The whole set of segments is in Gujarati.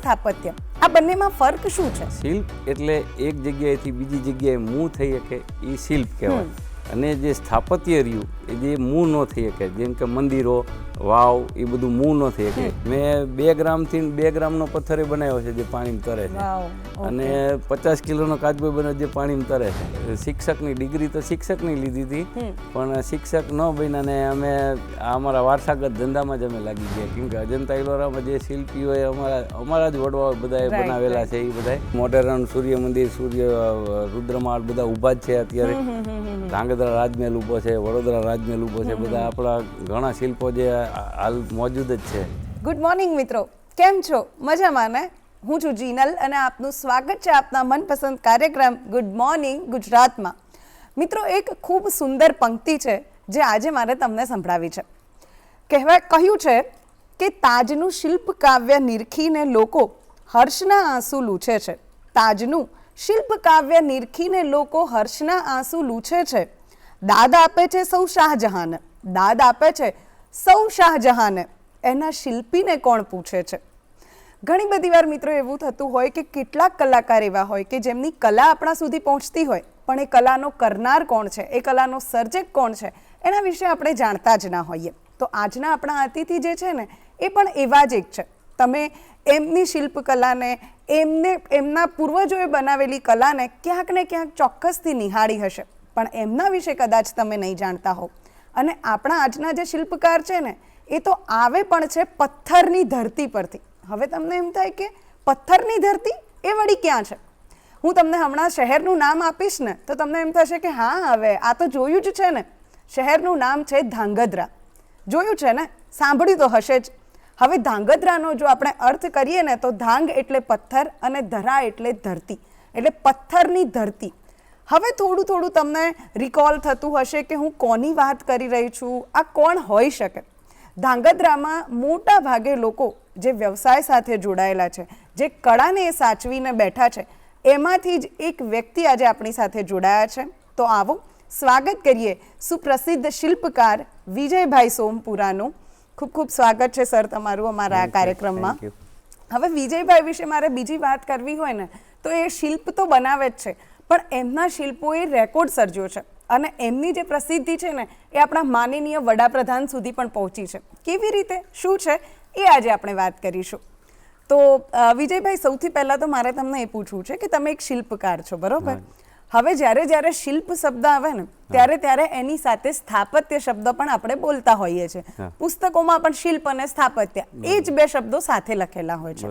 સ્થાપત્ય, આ બંનેમાં ફરક શું છે? શિલ્પ એટલે એક જગ્યાએથી બીજી જગ્યાએ મૂવ થઈ શકે એ શિલ્પ કહેવાય, અને જે સ્થાપત્ય રહ્યું એ જે મૂવ ન થઈ શકે, જેમ કે મંદિરો, વાવ, એ બધું મૂવ ન થઈ શકે. મેં 2 ગ્રામથી 2 ગ્રામનો પથ્થર બનાવ્યો છે જે પાણીમાં તરે છે, અને 50 કિલોનો કાચબો બન્યો જે પાણીમાં તરે છે. શિક્ષકની ડિગ્રી તો શિક્ષકની લીધી હતી, પણ શિક્ષક ન બન્યા ને અમે અમારા વારસાગત ધંધામાં જ અમે લાગી ગયા, કેમ કે અજંતા ઇલોરામાં જે શિલ્પીઓએ અમારા જ વડવાઓ બધાએ બનાવેલા છે, એ બધા મોઢેરાનું સૂર્ય મંદિર, રુદ્રમાળ બધા ઊભા જ છે અત્યારે. ધ્રાંગધ્રા રાજમહેલ ઊભો છે, વડોદરા રાજમહેલ ઊભો છે, બધા આપણા ઘણા શિલ્પો જે હાલ મોજૂદ જ છે. ગુડ મોર્નિંગ મિત્રો, કેમ છો? મજામાં ને? હું છું જીનલ અને આપનું સ્વાગત છે આપના મનપસંદ કાર્યક્રમ ગુડ મોર્નિંગ ગુજરાતમાં. મિત્રો, એક ખૂબ સુંદર પંક્તિ છે જે આજે મારે તમને સંભળાવી છે. કહ્યું છે કે તાજનું શિલ્પ કાવ્ય નિરખીને લોકો હર્ષના આંસુ લૂછે છે. તાજનું શિલ્પ કાવ્ય નિરખીને લોકો હર્ષના આંસુ લૂછે છે. દાદ આપે છે સૌ શાહજહાને, દાદ આપે છે સૌ શાહજહાને, એના શિલ્પીને કોણ પૂછે છે? ઘણી બધી વાર મિત્રો એવું થતું હોય કે કેટલાક કલાકાર એવા હોય કે જેમની કલા આપણા સુધી પહોંચતી હોય, પણ એ કલાનો કરનાર કોણ છે, એ કલાનો સર્જક કોણ છે, એના વિશે આપણે જાણતા જ ના હોઈએ. તો આજના આપણા અતિથિ જે છે ને, એ પણ એવા જ એક છે. તમે એમની શિલ્પકલાને, એમના પૂર્વજોએ બનાવેલી કલાને ક્યાંક ને ક્યાંક ચોક્કસથી નિહાળી હશે, પણ એમના વિશે કદાચ તમે નહીં જાણતા હો. અને આપણા આજના જે શિલ્પકાર છે ને, એ તો આવે પણ છે પથ્થરની ધરતી પરથી. હવે તમને એમ થાય કે પથ્થરની ધરતી એ વળી ક્યાં છે? હું તમને હમણાં શહેરનું નામ આપીશ ને તો તમને એમ થશે કે હા, હવે આ તો જોયું જ છે ને. શહેરનું નામ છે ધાંગધ્રા. જોયું છે ને, સાંભળ્યું તો હશે જ. હવે ધાંગધ્રાનો જો આપણે અર્થ કરીએ ને તો ધાંગ એટલે પથ્થર અને ધરા એટલે ધરતી, એટલે પથ્થરની ધરતી. હવે થોડું થોડું તમને રિકોલ થતું હશે કે હું કોની વાત કરી રહી છું, આ કોણ હોઈ શકે? ધાંગધ્રામાં મોટા ભાગે લોકો જે વ્યવસાય સાથે જોડાયેલા છે, જે કળાને સાચવીને બેઠા છે, એમાંથી જ એક વ્યક્તિ આજે આપણી સાથે જોડાયા છે. તો આવો સ્વાગત કરીએ સુપ્રસિદ્ધ શિલ્પકાર વિજયભાઈ સોમપુરાનું. ખૂબ ખૂબ સ્વાગત છે સર તમારું અમારા આ કાર્યક્રમમાં. હવે વિજયભાઈ વિશે મારે બીજી વાત કરવી હોય ને તો એ શિલ્પ તો બનાવે જ છે, પણ એમના શિલ્પોએ રેકોર્ડ સર્જ્યો છે, અને એમની જે પ્રસિદ્ધિ છે ને એ આપણા માનનીય વડાપ્રધાન સુધી પણ પહોંચી છે. કેવી રીતે, શું છે, એ આજે આપણે વાત કરીશું. તો વિજયભાઈ, સૌથી પહેલાં તો મારે તમને એ પૂછવું છે કે તમે એક શિલ્પકાર છો, બરોબર? હવે જ્યારે શિલ્પ શબ્દ આવે ને ત્યારે એની સાથે સ્થાપત્ય શબ્દ પણ આપણે બોલતા હોઈએ છીએ. પુસ્તકોમાં પણ શિલ્પ અને સ્થાપત્ય એ જ 2 શબ્દો સાથે લખેલા હોય છે.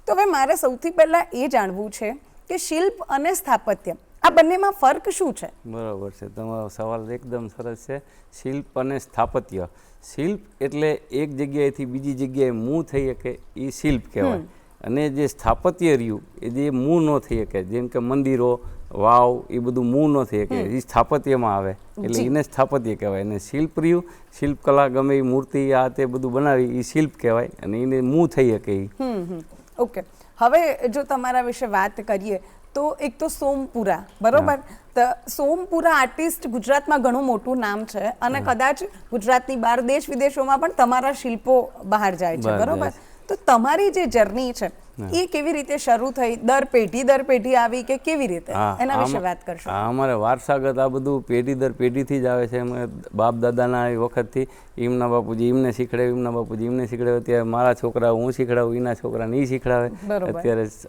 તો હવે મારે સૌથી પહેલાં એ જાણવું છે કે શિલ્પ અને સ્થાપત્ય આ બંનેમાં ફરક શું છે? બરાબર છે, તમારો સવાલ એકદમ સરસ છે. શિલ્પ અને સ્થાપત્ય. શિલ્પ એટલે એક જગ્યાએથી બીજી જગ્યાએ મૂવ થઈ શકે એ શિલ્પ કહેવાય, અને જે સ્થાપત્ય રહ્યું એ જે મૂવ ન થઈ શકે, જેમ કે મંદિરો, વાવ, એ બધું મૂવ ન થઈ શકે, એ સ્થાપત્યમાં આવે, એટલે એને સ્થાપત્ય કહેવાય. અને શિલ્પ રહ્યું, શિલ્પકલા, ગમે એ મૂર્તિ આ તે બધું બનાવી એ શિલ્પ કહેવાય, અને એને મૂવ થઈ શકે એ. ઓકે, હવે જો તમારા વિશે વાત કરીએ તો એક તો સોમપુરા, બરોબર? તો સોમપુરા આર્ટિસ્ટ ગુજરાતમાં ઘણું મોટું નામ છે, અને કદાચ ગુજરાતની બહાર દેશ વિદેશોમાં પણ તમારા શિલ્પો બહાર જાય છે, બરોબર? તો તમારી જે જર્ની છે એ કેવી રીતે શરૂ થઈ? દર પેઢી આવી કે કેવી રીતે? એના વિશે વાત કરશો. અમારે વારસાગત આ બધું પેઢી દર પેઢીથી જ આવે છે. અમે બાપ દાદાના વખતથી એમના બાપુજી એમને શીખડાવ્યું, એમના બાપુજી એમને શીખડાવ્યું, ત્યારે મારા છોકરા હું શીખડાવું, એના છોકરાને એ શીખડાવે.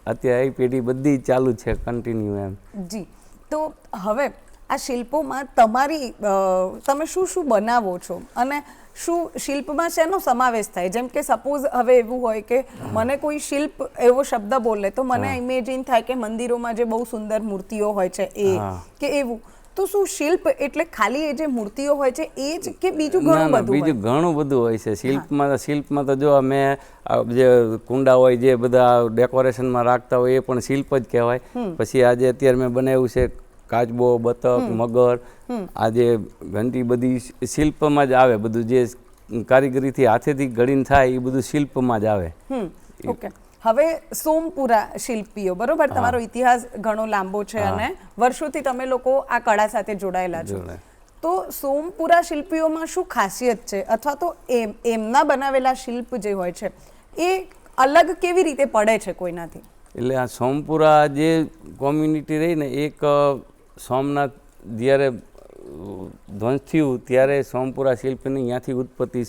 અત્યારે એ પેઢી બધી ચાલુ છે, કન્ટિન્યુ એમ. જી, તો હવે આ શિલ્પોમાં તમે શું બનાવો છો, અને શું શિલ્પમાં શેનો સમાવેશ થાય? જેમ કે સપોઝ હવે એવું હોય કે મને કોઈ શિલ્પ એવો શબ્દ બોલે તો મને ઇમેજિન થાય કે મંદિરોમાં જે બહુ સુંદર મૂર્તિઓ હોય છે એ કે એવું. તો શું શિલ્પ એટલે ખાલી એ જે મૂર્તિઓ હોય છે એ જ કે બીજું ઘણું બધું? બીજું ઘણું બધું હોય છે શિલ્પમાં. તો જો અમે જે કુંડા હોય, જે બધા ડેકોરેશનમાં રાખતા હોય, એ પણ શિલ્પ જ કહેવાય. પછી આજે અત્યારે મેં બનાવ્યું છે કાચબો, બતક, મગર, આ જે ઘંટી, બધી શિલ્પમાં જ આવે. બધું જે કારીગરીથી હાથેથી ઘડીને થાય એ બધું શિલ્પમાં જ આવે. ઓકે, હવે સોમપુરા શિલ્પીઓ, બરોબર? તમારો ઇતિહાસ ઘણો લાંબો છે અને વર્ષોથી તમે લોકો આ કળા સાથે જોડાયેલા છો. તો સોમપુરા શિલ્પીઓમાં શું ખાસિયત છે, અથવા તો એમના બનાવેલા શિલ્પ જે હોય છે એ અલગ કેવી રીતે પડે છે કોઈનાથી? એટલે આ સોમપુરા જે કોમ્યુનિટી રહી ને એક સોમનાથ જ્યારે ધ્વંસ થયું ત્યારે સોમપુરા શિલ્પની ત્યાંથી ઉત્પત્તિ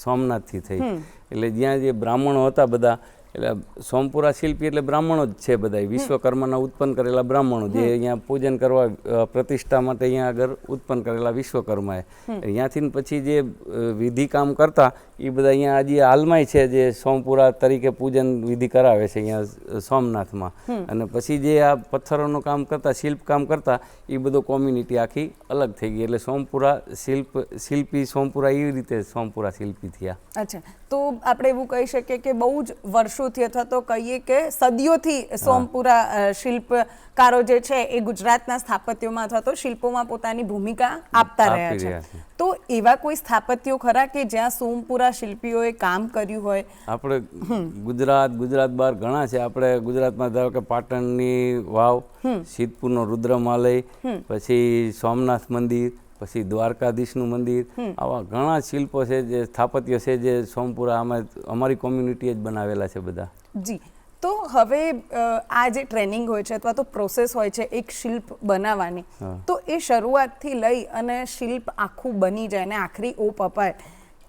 સોમનાથથી થઈ. એટલે જ્યાં જે બ્રાહ્મણો હતા બધા, એટલે સોમપુરા શિલ્પી એટલે બ્રાહ્મણો જ છે બધા, વિશ્વકર્માના ઉત્પન્ન કરેલા બ્રાહ્મણો જે અહીંયા પૂજન કરવા પ્રતિષ્ઠા માટે અહીંયા આગળ ઉત્પન્ન કરેલા વિશ્વકર્માએ. અહીંયાથી પછી જે વિધિ કામ કરતા એ બધા અહીંયા હજી હાલમાંય છે જે સોમપુરા તરીકે પૂજન વિધિ કરાવે છે અહીંયા સોમનાથમાં. અને પછી જે આ પથ્થરોનું કામ કરતા, શિલ્પ કામ કરતા, એ બધો કોમ્યુનિટી આખી અલગ થઈ ગઈ. એટલે સોમપુરા શિલ્પી સોમપુરા એવી રીતે સોમપુરા શિલ્પી થયા. અચ્છા, તો આપણે એવું કહી શકીએ કે બહુ જ વર્ષોથી અથવા તો કહીએ કે સદીઓથી સોમપુરા શિલ્પકારો જે છે એ ગુજરાતના સ્થાપત્યોમાં અથવા તો શિલ્પોમાં પોતાની ભૂમિકા આપતા રહ્યા છે. તો એવા કોઈ સ્થાપત્યો ખરા કે જ્યાં સોમપુરા શિલ્પીઓએ કામ કર્યું હોય? આપણે ગુજરાત બહાર ઘણા છે. આપણે ગુજરાતમાં ધારો કે પાટણની વાવ, સિદ્ધપુરનો રુદ્રમાલય, પછી સોમનાથ મંદિર, પછી દ્વારકાધીશનું મંદિર, આવા ઘણા શિલ્પો છે જે સ્થાપત્યો છે જે સોમપુરા અમારી કોમ્યુનિટીએ જ બનાવેલા છે બધા. જી, તો હવે આ જે ટ્રેનિંગ હોય છે અથવા તો પ્રોસેસ હોય છે એક શિલ્પ બનાવવાની, તો એ શરૂઆતથી લઈ અને શિલ્પ આખું બની જાય ને આખરી ઓપ અપાય,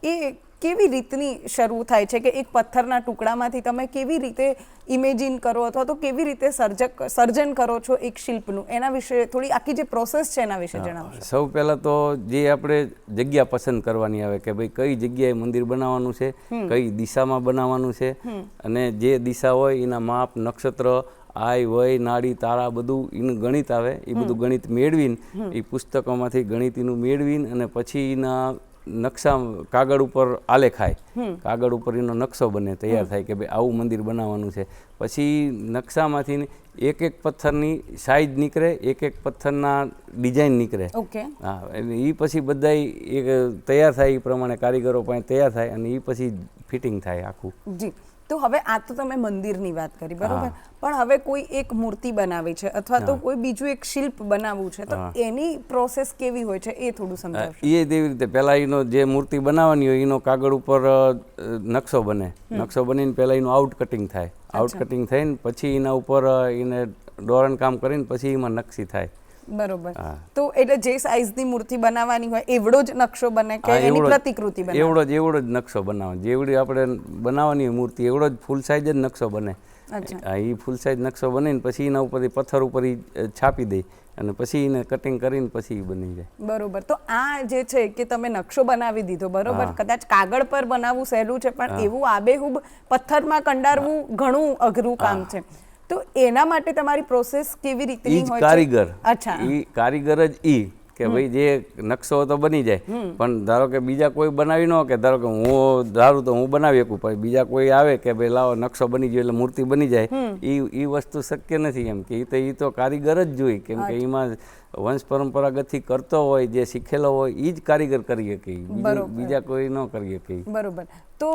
એ કેવી રીતની શરૂ થાય છે? કે એક પથ્થરના ટુકડામાંથી તમે કેવી રીતે ઇમેજિન કરો અથવા તો કેવી રીતે સર્જન કરો છો એક શિલ્પનું? એના વિશે થોડી આખી જે પ્રોસેસ છે એના વિશે જણાવો. સૌ પહેલાં તો જે આપણે જગ્યા પસંદ કરવાની આવે કે ભાઈ કઈ જગ્યાએ મંદિર બનાવવાનું છે, કઈ દિશામાં બનાવવાનું છે, અને જે દિશા હોય એના માપ, નક્ષત્ર, આય, વય, નાડી, તારા બધું એનું ગણિત આવે. એ બધું ગણિત મેળવીને એ પુસ્તકોમાંથી ગણિત એનું મેળવીને અને પછી એના નકશા કાગળ ઉપર આલેખાય, કાગળ ઉપર એનો નકશો બને, તૈયાર થાય કે ભાઈ આવું મંદિર બનાવવાનું છે. પછી નકશામાંથી એક એક પથ્થરની સાઈઝ નીકળે, એક એક પથ્થરના ડિઝાઇન નીકળે. હા, એ પછી બધા તૈયાર થાય, એ પ્રમાણે કારીગરો પાસે તૈયાર થાય અને એ પછી ફિટિંગ થાય આખું. જી, તો હવે આ તો તમે મંદિરની વાત કરી, બરોબર, પણ હવે કોઈ એક મૂર્તિ બનાવી છે અથવા તો કોઈ બીજું એક શિલ્પ બનાવવું છે, તો એની પ્રોસેસ કેવી હોય છે એ થોડું સમજાવશો? એ તેવી રીતે પહેલાં એનો જે મૂર્તિ બનાવવાની હોય એનો કાગળ ઉપર નકશો બને. નકશો બનીને પહેલાં એનું આઉટ કટિંગ થાય. આઉટ કટિંગ થઈને પછી એના ઉપર એને દોરણ કામ કરીને પછી એમાં નકશી થાય. બરોબર. તો એટલે જે સાઈઝની મૂર્તિ બનાવવાની હોય એવડો જ નકશો બને કે એની પ્રતિકૃતિ બને? એવડો જ નકશો બનાવવાનો. જેવડી આપણે બનાવવાની હોય મૂર્તિ એવડો જ ફૂલ સાઈઝ જ નકશો બને. એ ફૂલ સાઈઝ નકશો બનીને પછી એના ઉપરથી પથ્થર ઉપર છાપી દે અને પછી એને કટિંગ કરીને પછી બની જાય. બરોબર. તો આ જે છે કે તમે નકશો બનાવી દીધો, બરોબર, કદાચ કાગળ પર બનાવવું સહેલું છે પણ એવું આબેહૂબ પથ્થરમાં કંડારવું ઘણું અઘરું કામ છે. તો એના માટે તમારી પ્રોસેસ કેવી રીતની હોય છે? કારીગર. અચ્છા, ઈ કારીગર જ કે ભાઈ જે નકશો તો બની જાય, પણ ધારો કે બીજા કોઈ બનાવી ન કે ધારો કે હું ધારું તો હું બનાવી શકું, પણ બીજા કોઈ આવે કે ભાઈ લાવો નકશો બની ગયો એટલે મૂર્તિ બની જાય, એ વસ્તુ શક્ય નથી. એમ કે એ તો કારીગર જ જોઈ, કેમ કે એમાં વંશ પરંપરાગતથી કરતો હોય, જે શીખેલો હોય એ જ કારીગર કરી શકે, બીજા કોઈ ન કરી શકે. બરોબર. તો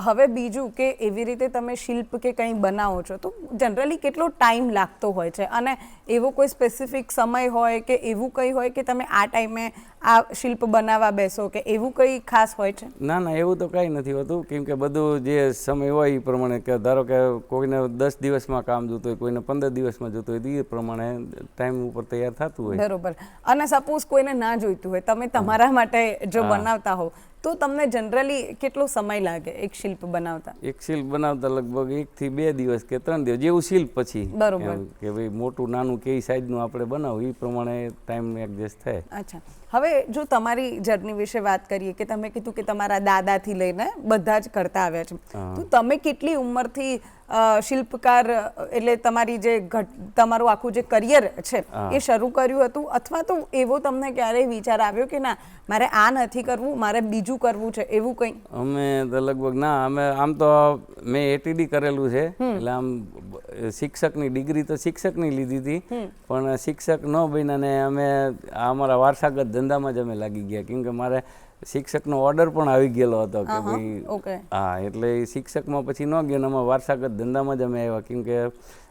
હવે બીજું કે એવી રીતે તમે શિલ્પ કે કંઈ બનાવો છો તો જનરલી કેટલો ટાઈમ લાગતો હોય છે? અને એવો કોઈ સ્પેસિફિક સમય હોય કે એવું કંઈ હોય કે તમે આ ટાઈમે આ શિલ્પ બનાવવા બેસો કે એવું કંઈ ખાસ હોય છે? ના, એવું તો કાંઈ નથી હોતું, કેમ કે બધું જે સમય હોય એ પ્રમાણે, કે ધારો કે કોઈને 10 દિવસમાં કામ જોતું હોય, કોઈને 15 દિવસમાં જોતું હોય, એ પ્રમાણે ટાઈમ ઉપર તૈયાર થતું હોય. બરોબર. અને સપોઝ કોઈને ના જોઈતું હોય, તમે તમારા માટે જો બનાવતા હો તો તમને જનરલી કેટલો સમય લાગે એક શિલ્પ બનાવતા? એક શિલ્પ બનાવતા લગભગ 1 થી 2 દિવસ કે 3 દિવસ જેવું શિલ્પ. પછી બરોબર કે ભાઈ મોટું નાનું કઈ સાઈઝનું આપણે બનાવું એ પ્રમાણે ટાઈમ એડજસ્ટ થાય. અચ્છા, હવે જો તમારી જર્ની વિશે વાત કરીએ કે તમે કીધું કે તમારા દાદાથી લઈને બધા જ કરતા આવ્યા છે, તો તમે કેટલી ઉંમરથી શિલ્પકાર એટલે તમારી જે તમારું આખું જે કરિયર છે એ શરૂ કર્યું હતું, અથવા તો એવો તમને ક્યારેય વિચાર આવ્યો કે ના મારે આ નથી કરવું, મારે બીજું કરવું છે, એવું કંઈ? અમે તો લગભગ ના, અમે આમ તો મેં એટીડી કરેલું છે, એટલે આમ શિક્ષકની ડિગ્રી તો શિક્ષકની લીધી હતી, પણ શિક્ષક ન બન્યા ને અમે અમારા વારસાગત ધંધામાં જ અમે લાગી ગયા, કેમ કે મારે શિક્ષકનો ઓર્ડર પણ આવી ગયેલો હતો કે ભાઈ હા, એટલે શિક્ષકમાં પછી ન ગયો ને અમે વારસાગત ધંધામાં જ અમે આવ્યા, કેમ કે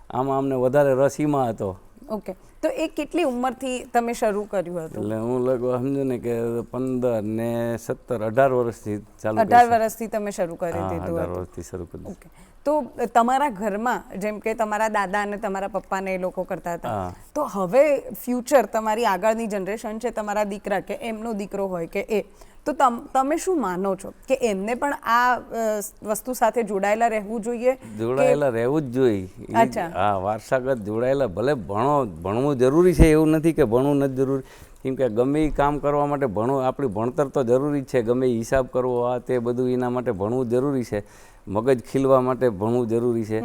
આમાં અમને વધારે રસ એમાં હતો ઓકે, તો એ કેટલી ઉંમરથી તમે શરૂ કર્યું હતું? એટલે હું લગભગ સમજો ને કે 15 ને 17 18 વર્ષથી ચાલુ 18 વર્ષથી તમે શરૂ કરી દીધું 18 હતું. વર્ષથી શરૂ કર્યું. ઓકે, તો તમારા ઘરમાં જેમ કે તમારા દાદા અને તમારા પપ્પાને એ લોકો કરતા હતા, હા. તો હવે ફ્યુચર તમારી આગળની જનરેશન છે, તમારા દીકરા કે એમનો દીકરો હોય કે એ, તો તમે શું માનો છો કે એમને પણ આ વસ્તુ સાથે જોડાયેલા રહેવું જોઈએ? જોડાયેલા રહેવું જ જોઈએ. અચ્છા. હા, વારસાગત જોડાયેલા. ભલે ભણવું જરૂરી છે એવું નથી કે ભણવું નથી જરૂરી, કેમ કે ગમે એ કામ કરવા માટે આપણી ભણતર તો જરૂરી જ છે. ગમે એ હિસાબ કરવો આ તે બધું એના માટે ભણવું જરૂરી છે. મગજ ખીલવા માટે ભણવું જરૂરી છે.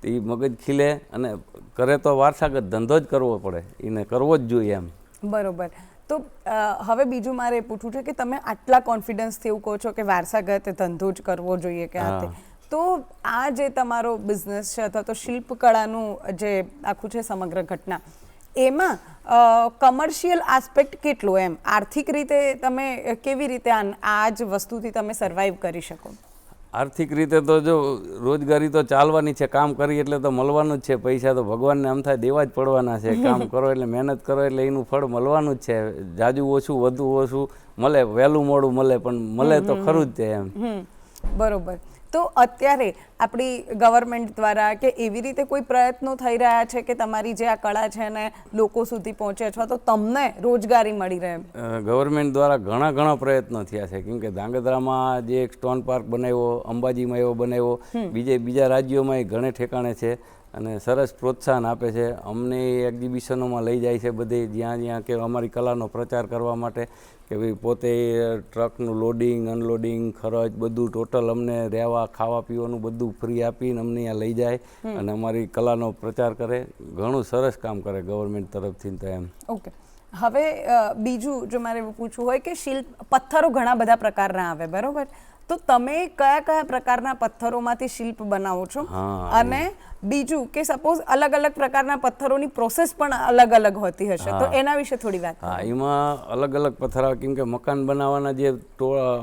એ મગજ ખીલે અને કરે તો વારસાગત ધંધો જ કરવો પડે, એને કરવો જ જોઈએ એમ. બરોબર. તો હવે બીજું મારે એ પૂછવું છે કે તમે આટલા કોન્ફિડન્સથી એવું કહો છો કે વારસાગત ધંધો જ કરવો જોઈએ કે આ તે, તો આ જે તમારો બિઝનેસ છે અથવા તો શિલ્પકળાનું જે આખું છે સમગ્ર ઘટના, એમાં કમર્શિયલ આસ્પેક્ટ કેટલો, એમ આર્થિક રીતે તમે કેવી રીતે આ જ વસ્તુથી તમે સર્વાઈવ કરી શકો? આર્થિક રીતે તો જો રોજગારી તો ચાલવાની છે, કામ કરી એટલે તો મળવાનું જ છે. પૈસા તો ભગવાનને આમ થાય દેવા જ પડવાના છે. કામ કરો એટલે મહેનત કરો એટલે એનું ફળ મળવાનું જ છે. જાજુ ઓછું વધુ ઓછું મળે, વહેલું મોડું મળે, પણ મળે તો ખરું જ તે એમ. બરોબર. તો અત્યારે આપણી ગવર્મેન્ટ દ્વારા કે એવી રીતે કોઈ પ્રયત્નો થઈ રહ્યા છે કે તમારી જે આ કળા છે ને લોકો સુધી પહોંચે અથવા તો તમને રોજગારી મળી રહે? ગવર્મેન્ટ દ્વારા ઘણા પ્રયત્નો થયા છે. કેમ કે ધાંગધ્રામાં જે એક સ્ટોન પાર્ક બનાવ્યો, અંબાજીમાં એવો બનાવ્યો, બીજા રાજ્યોમાં ઘણે ઠેકાણે છે અને સરસ પ્રોત્સાહન આપે છે. અમને એક્ઝિબિશનોમાં લઈ જાય છે બધે, જ્યાં કે અમારી કલાનો પ્રચાર કરવા માટે, કે ભાઈ પોતે ટ્રકનું લોડિંગ અનલોડિંગ ખર્ચ બધું ટોટલ અમને રહેવા ખાવા પીવાનું બધું ફ્રી આપીને અમને અહીંયા લઈ જાય અને અમારી કલાનો પ્રચાર કરે. ઘણું સરસ કામ કરે ગવર્મેન્ટ તરફથી તો એમ. ઓકે, હવે બીજું જો મારે એવું પૂછવું હોય કે પથ્થરો ઘણા બધા પ્રકારના આવે, બરોબર? તો તમે કયા પ્રકારના પથ્થરોમાંથી શિલ્પ બનાવો છો? અને બીજું કે સપોઝ અલગ અલગ પ્રકારના પથ્થરોની પ્રોસેસ પણ અલગ અલગ હોતી હશે, તો એના વિશે થોડી વાત. હા, એમાં અલગ અલગ પથ્થર આવે. કેમ કે મકાન બનાવવાના જે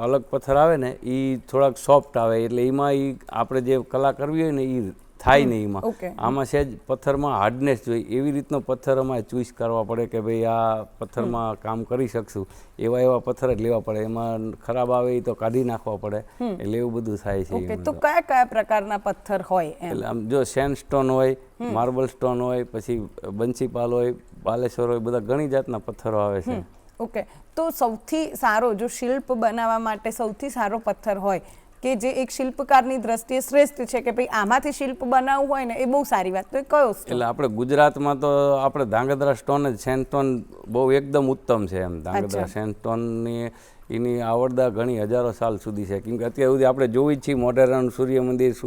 અલગ પથ્થર આવે ને એ થોડાક સોફ્ટ આવે, એટલે એમાં આપણે જે કલા કરવી હોય ને એ થાય નહીં એમાં. આમાં સહેજ પથ્થરમાં હાર્ડનેસ જોઈએ, એવી રીતનો પથ્થર અમારે ચૂઝ કરવા પડે કે ભાઈ આ પથ્થરમાં કામ કરી શકશું, એવા પથ્થર જ લેવા પડે. એમાં ખરાબ આવે એ તો કાઢી નાખવા પડે, એટલે એવું બધું થાય છે. તો કયા પ્રકારના પથ્થર હોય? એટલે આમ જો સેન્ડસ્ટોન હોય, માર્બલ સ્ટોન હોય, પછી બંસીપાલ હોય, બાલેશ્વર હોય, બધા ઘણી જાતના પથ્થરો આવે છે. ઓકે, તો સૌથી સારો જો શિલ્પ બનાવવા માટે સૌથી સારો પથ્થર હોય કે જે એક શિલ્પકારની દ્રષ્ટિએ શ્રેષ્ઠ છે કે ભાઈ આમાંથી શિલ્પ બનાવવું હોય ને એ બહુ સારી વાત, તો એ કયો? એટલે આપણે ગુજરાતમાં તો આપણે ધાંગધ્રા સ્ટોન જ, સેન્ડસ્ટોન બહુ એકદમ ઉત્તમ છે એમ. ધાંગધ્રા સેન્ડસ્ટોનની એની આવડતા ઘણી હજારો સાલ સુધી છે. કેમ કે અત્યાર સુધી આપણે જોઈ જ છીએ મોઢેરાનું સૂર્ય મંદિર,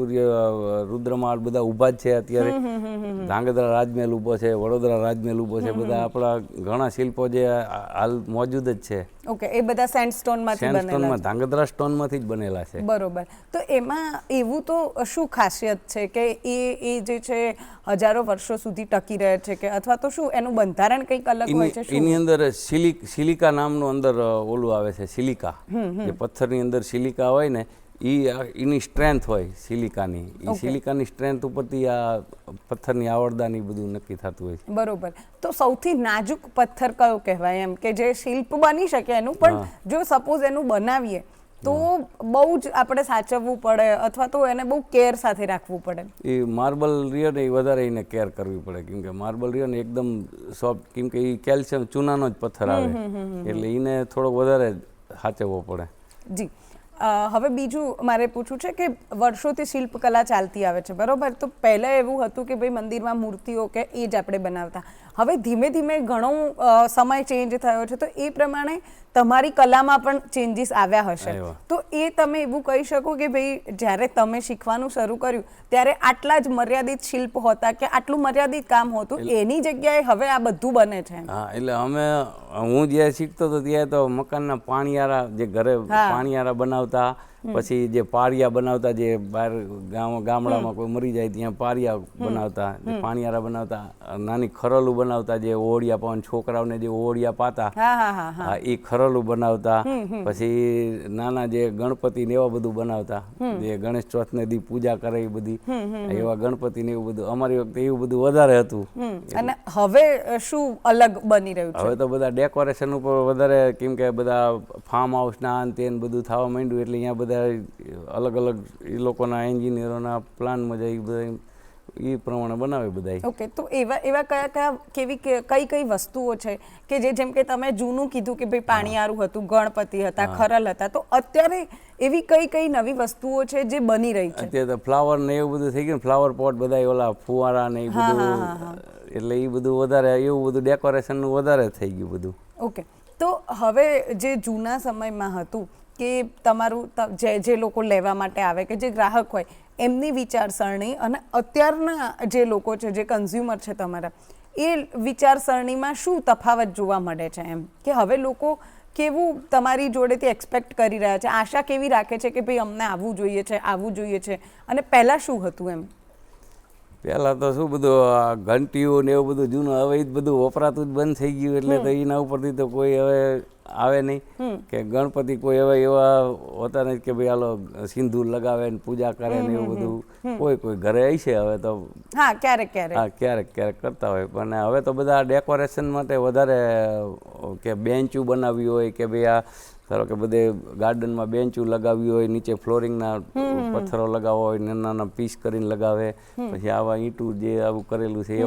રુદ્રમાળ બધા ઊભા જ છે અત્યારે. ધાંગધ્રા રાજમહેલ ઊભો છે, વડોદરા રાજમહેલ ઊભો છે, બધા આપણા ઘણા શિલ્પો જે હાલ મોજૂદ જ છે. ઓકે, એ બધા સેન્ડસ્ટોનમાંથી બનેલા છે? ધાંગધ્રા સ્ટોનમાંથી જ બનેલા છે. બરોબર. તો એમાં એવું તો શું ખાસિયત છે કે એ જે છે હજારો વર્ષો સુધી ટકી રહે છે કે અથવા તો શું એનું બંધારણ કંઈક અલગ હોય છે? એની અંદર સિલિકા નામનું અંદર ઓલું આવે છે, સિલિકા. જે પથ્થરની અંદર સિલિકા હોય ને એની સ્ટ્રેન્થ હોય સિલિકાની. એ સિલિકાની સ્ટ્રેન્થ ઉપરથી આ પથ્થરની આવડતાની બધું નક્કી થતું હોય છે. બરોબર. તો સૌથી નાજુક પથ્થર કયો કહેવાય એમ કે જે શિલ્પ બની શકે એનું, પણ જો સપોઝ એનું બનાવીએ તો બહુ જ આપણે સાચવવું પડે અથવા તો એને બહુ કેર સાથે રાખવું પડે? એ માર્બલ રહ્યો ને એ વધારે એને કેર કરવી પડે. કેમ કે માર્બલ રહ્યો ને એકદમ સોફ્ટ, કેમ કે એ કેલ્શિયમ ચૂનાનો જ પથ્થર આવે, એટલે એને થોડોક વધારે સાચવવો પડે. જી. હવે બીજું મારે પૂછવું છે કે વર્ષોથી શિલ્પકલા ચાલતી આવે છે, બરોબર? તો પહેલાં એવું હતું કે ભાઈ મંદિરમાં મૂર્તિઓ કે એ જ આપણે બનાવતા. હવે ધીમે ધીમે ઘણો સમય ચેન્જ થયો છે, તો એ પ્રમાણે તમારી કલામાં પણ ચેન્જીસ આવ્યા હશે. તો એ તમે એવું કહી શકો કે ભાઈ જ્યારે તમે શીખવાનું શરૂ કર્યું ત્યારે આટલા જ મર્યાદિત શિલ્પ હોતા કે આટલું મર્યાદિત કામ હોતું, એની જગ્યાએ હવે આ બધું બને છે? હા, એટલે હું જ્યારે શીખતો હતો ત્યારે તો મકાનના પાણીયારા, જે ઘરે પાણીયારા બનાવતા, પછી જે પારિયા બનાવતા, જે બહાર ગામડામાં કોઈ મરી જાય ત્યાં પારિયા બનાવતા, પાણીયારા બનાવતા, નાની ખરલું બનાવતા, જે ઓળિયા પાવા છોકરાઓને જે ઓળિયા પાતા, હા એ ખરલું બનાવતા. પછી નાના જે ગણપતિ ને એવા બધું બનાવતા, જે ગણેશ ચોથ ને દી પૂજા કરે એ બધી એવા ગણપતિ ને એવું બધું. અમારી વખતે એવું બધું વધારે હતું. અને હવે શું અલગ બની રહ્યું છે? હવે તો બધા ડેકોરેશન ઉપર વધારે, કેમ કે બધા ફાર્મ હાઉસ ના અંતે બધું થવા માંડ્યું, એટલે અહીંયા બધા અલગ અલગ એ લોકોના એન્જિનિયરોના પ્લાનમાં જાય બધા એ પ્રમાણે બનાવે બધા. ઓકે, તો એવા કઈ કઈ વસ્તુઓ છે કે જેમ કે તમે જૂનું કીધું કે ભાઈ પાણીયારું હતું, ગણપતિ હતા, ખરલ હતા, તો અત્યારે એવી કઈ નવી વસ્તુઓ છે જે બની રહી છે? અત્યારે તો ફ્લાવર ને એવું બધું થઈ ગયું, ફ્લાવર પોટ બધા ઓલા ફુવારા ને એ બધું, એટલે એ બધું વધારે એવું બધું ડેકોરેશનનું વધારે થઈ ગયું બધું. ઓકે, તો હવે જે જૂના સમયમાં હતું કે તમારું જે લોકો લેવા માટે આવે કે જે ગ્રાહક હોય એમની વિચારસરણી અને અત્યારના જે લોકો છે, જે કન્ઝ્યુમર છે તમારા, એ વિચારસરણીમાં શું તફાવત જોવા મળે છે? એમ કે હવે લોકો કેવું તમારી જોડેથી એક્સપેક્ટ કરી રહ્યા છે, આશા કેવી રાખે છે કે ભાઈ અમને આવવું જોઈએ છે, આવવું જોઈએ છે, અને પહેલાં શું હતું? એમ પહેલાં તો શું બધું ઘંટીઓ ને એવું બધું જૂનું, હવે એ બધું વપરાતું જ બંધ થઈ ગયું, એટલે તો એના ઉપરથી તો કોઈ હવે આવે નહીં. કે ગણપતિ કોઈ હવે એવા હોતા નથી કે ભાઈ હાલો સિંદૂર લગાવે ને પૂજા કરે ને એવું બધું કોઈ ઘરે આવી છે હવે તો. હા, ક્યારેક કરતા હોય, પણ હવે તો બધા ડેકોરેશન માટે વધારે કે બેન્ચું બનાવવી હોય કે ભાઈ આ ધારો કે બધે ગાર્ડનમાં બેન્ચું લગાવ્યું હોય, નીચે ફ્લોરિંગના પથ્થરો લગાવવા હોય, નાના પીસ કરીને લગાવે, પછી આવા ઈંટું જે આવું કરેલું છે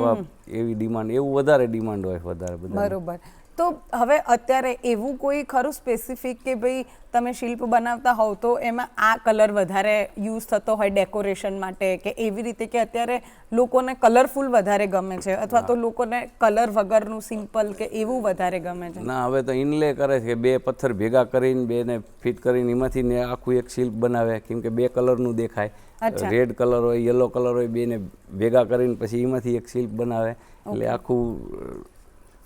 એવી ડિમાન્ડ, એવું વધારે ડિમાન્ડ હોય વધારે બધા. બરોબર. તો હવે અત્યારે એવું કોઈ ખરું સ્પેસિફિક કે ભાઈ તમે શિલ્પ બનાવતા હોવ તો એમાં આ કલર વધારે યુઝ થતો હોય ડેકોરેશન માટે, કે એવી રીતે કે અત્યારે લોકોને કલરફુલ વધારે ગમે છે, અથવા તો લોકોને કલર વગરનું સિમ્પલ કે એવું વધારે ગમે છે? ના, હવે તો ઇનલે કરે છે, બે પથ્થર ભેગા કરીને બેને ફિટ કરીને એમાંથી ને આખું એક શિલ્પ બનાવે, કેમ કે બે કલરનું દેખાય, રેડ કલર હોય, યલો કલર હોય, બેને ભેગા કરીને પછી એમાંથી એક શિલ્પ બનાવે, એટલે આખું.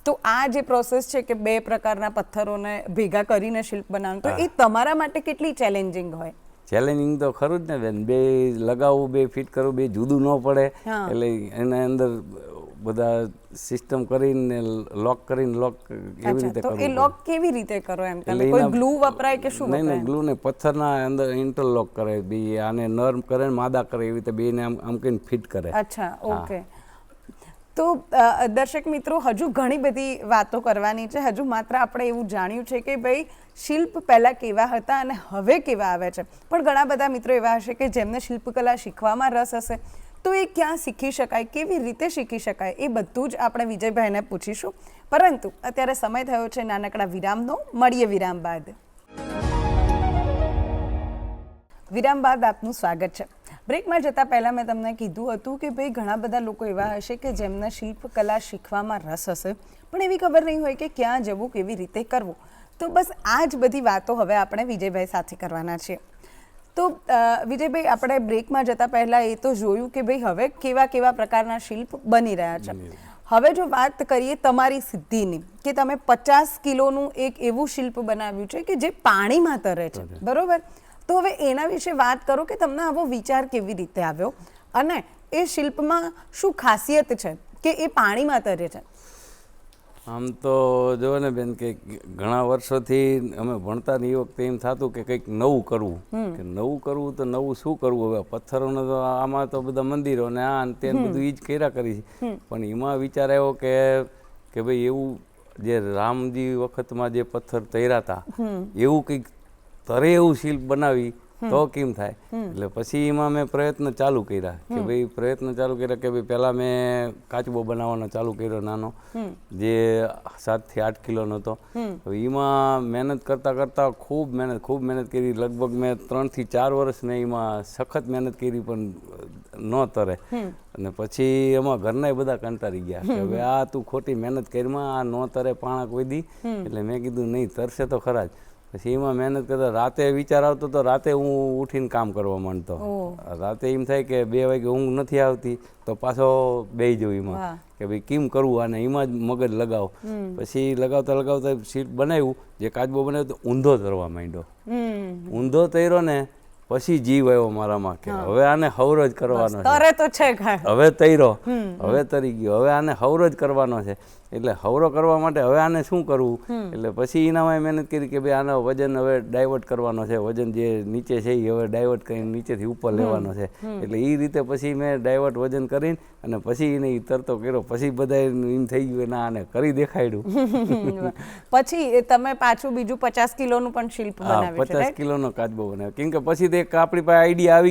તો આ જે પ્રોસેસ છે કે બે પ્રકારના પથ્થરોને ભેગા કરીને શિલ્પ બનાવવાનું, તો એ તમારા માટે કેટલી ચેલેન્જિંગ હોય? ચેલેન્જિંગ તો ખરું જ ને બેન, બે લગાવવું, બે ફિટ કરવું, બે જુદું ન પડે, એટલે એના અંદર બધા સિસ્ટમ કરીને લોક એવી રીતે કરવું. એ લોક કેવી રીતે કરો? એમ તમે કોઈ ગ્લુ વપરાય કે શું? નહીં, ગ્લુ ને પથ્થરના અંદર ઇન્ટરલોક કરે, બી આને નરમ કરે ને માદા કરે, એવી રીતે બેને આમ કરીને ફિટ કરે. અચ્છા, ઓકે. તો દર્શક મિત્રો, હજુ ઘણી બધી વાતો કરવાની છે. હજુ માત્ર આપણે એવું જાણ્યું છે કે ભાઈ શિલ્પ પહેલાં કેવા હતા અને હવે કેવા આવે છે, પણ ઘણા બધા મિત્રો એવા હશે કે જેમને શિલ્પકલા શીખવામાં રસ હશે, તો એ ક્યાં શીખી શકાય, કેવી રીતે શીખી શકાય, એ બધું જ આપણે વિજયભાઈને પૂછીશું. પરંતુ અત્યારે સમય થયો છે નાનકડા વિરામનો. મળીએ વિરામ બાદ. વિરામ બાદ આપનું સ્વાગત છે. બ્રેકમાં જતાં પહેલાં મેં તમને કીધું હતું કે ભાઈ ઘણા બધા લોકો એવા હશે કે જેમને શિલ્પકલા શીખવામાં રસ હશે, પણ એવી ખબર નહીં હોય કે ક્યાં જવું, કેવી રીતે કરવું. તો બસ આ જ બધી વાતો હવે આપણે વિજયભાઈ સાથે કરવાના છીએ. તો વિજયભાઈ, આપણે બ્રેકમાં જતાં પહેલાં એ તો જોયું કે ભાઈ હવે કેવા પ્રકારના શિલ્પ બની રહ્યા છે. હવે જો વાત કરીએ તમારી સિદ્ધિની, કે તમે 50 કિલોનું એક એવું શિલ્પ બનાવ્યું છે કે જે પાણીમાં તરે છે, બરોબર? તો હવે એના વિશે વાત કરો કે તમને આવો વિચાર કેવી રીતે આવ્યો, અને એ શિલ્પમાં શું ખાસિયત છે કે એ પાણીમાં તરે છે? આમ તો જો ને બેન, કે ઘણા વર્ષોથી અમે ભણતા ને એ વખતે એમ થતું કે કંઈક નવું કરવું, કે નવું કરવું તો નવું શું કરવું? હવે પથ્થરોને તો આમાં તો બધા મંદિરો ને આ તે બધું એ જ કર્યા કરી છે, પણ એમાં વિચાર આવ્યો કે ભાઈ એવું જે રામજી વખતમાં જે પથ્થર તૈરા હતા એવું કંઈક તરે એવું શિલ્પ બનાવી તો કેમ થાય? એટલે પછી એમાં મેં પ્રયત્ન ચાલુ કર્યા કે ભાઈ પહેલાં મેં કાચબો બનાવવાનો ચાલુ કર્યો નાનો, જે 7 થી 8 કિલોનો હતો. એમાં મહેનત કરતાં ખૂબ મહેનત કરી. લગભગ મેં 3 થી 4 વર્ષ ને એમાં સખત મહેનત કરી, પણ ન તરે. અને પછી એમાં ઘરના બધા કંટાળી ગયા કે હવે આ તું ખોટી મહેનત કરીમાં આ ન તરે પાણા કોઈ દી. એટલે મેં કીધું નહીં, તરશે તો ખરા જ. પછી એમાં મહેનત કરતા રાતે વિચાર આવતો તો રાતે હું ઉઠીને કામ કરવા માંડતો. રાતે એમ થાય કે 2 વાગે ઊંઘ નથી આવતી તો પાછો બેસી જવું એમાં કે ભાઈ કેમ કરવું આને, એમાં જ મગજ લગાવ. પછી લગાવતા શીટ બનાવ્યું, જે કાચબો બનાવ્યો તો ઊંધો તરવા માંડ્યો. ઊંધો તર્યો ને પછી જીવ આવ્યો મારામાં કે હવે આને હવરો જ કરવાનો છે. તરે તો છે ઘા. હવે તૈરો, હવે તરી ગયો, હવે આને હવરો જ કરવાનો છે. એટલે હવરો કરવા માટે હવે આને શું કરવું, એટલે પછી એનામાં મહેનત કરી કે ભાઈ આનો વજન હવે ડાયવર્ટ કરવાનો છે, વજન જે નીચે છે એ હવે ડાયવર્ટ કરીને નીચેથી ઉપર લેવાનો છે. એટલે એ રીતે પછી મેં ડાયવર્ટ વજન કરીને અને પછી એને તરતો કર્યો. પછી બધા એમ થઈ ગયું ના આને કરી દેખાડ્યું. પછી તમે પાછું બીજું 50 કિલોનું પણ શિલ્પ બનાવ્યું છે, 50 કિલોનો કાચબો બનાવ્યો. કેમ કે પછી તો એક આપણી પાસે આઈડિયા